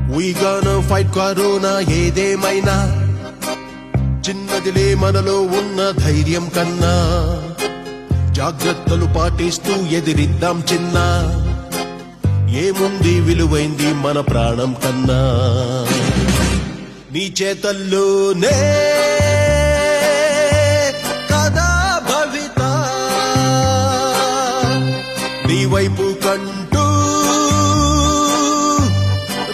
We gonna fight corona ఏదేమైనా చిన్నదిలే మనలో ఉన్న ధైర్యం కన్నా జాగ్రత్తలు పాటిస్తూ ఎదిరిద్దాం చిన్న ఏముంది విలువైంది మన ప్రాణం కన్నా నీ చేతల్లోనే కదా భవిత నీ వైపు కంటూ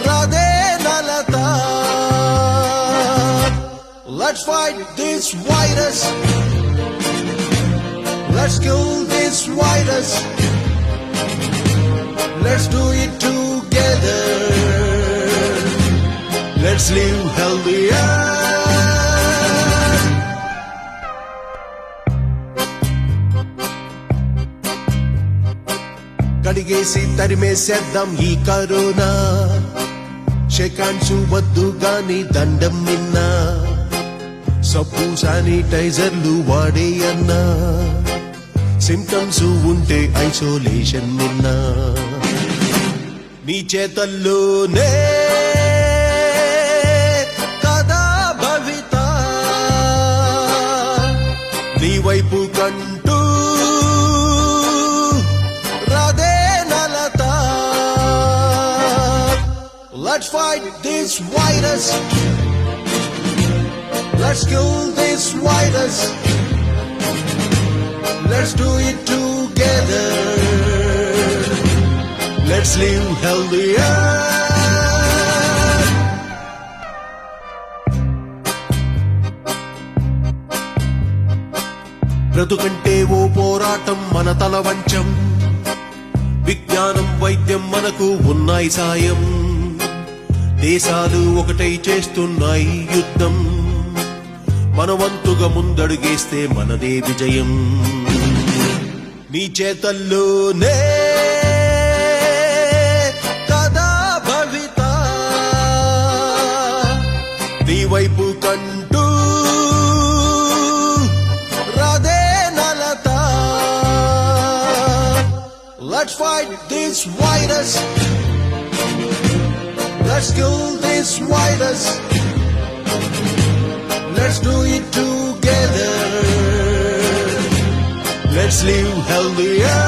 రాదే నలత Let's fight this virus. Let's kill this virus. Let's do it together. Let's live healthier. కడిగేసి తరిమేసేద్దాం ఈ కరోనా షేకాన్సు వద్దు గాని దండం నిన్నా సబ్బు శానిటైజర్లు వాడే అన్నా సింప్టమ్స్ ఉంటే ఐసోలేషన్ నిన్నా నీ చేతల్లోనే కదా భవిత నీ వైపు కంటూ రాదే నలత Let's fight this virus. Let's kill this virus. Let's do it together. Let's live healthier. బ్రతుకంటే ఓ పోరాటం మన తల వంచం విజ్ఞానం వైద్యం మనకు ఉన్నాయి సాయం దేశాలు ఒకటై చేస్తున్నాయి యుద్ధం మనవంతుగా ముందడుగేస్తే మనదే విజయం నీ చేతల్లోనే కదా భవిత నీ వైపు కంటూ రాదే నలత Let's fight this virus. Let's kill this virus. Let's do it together. Let's live healthier.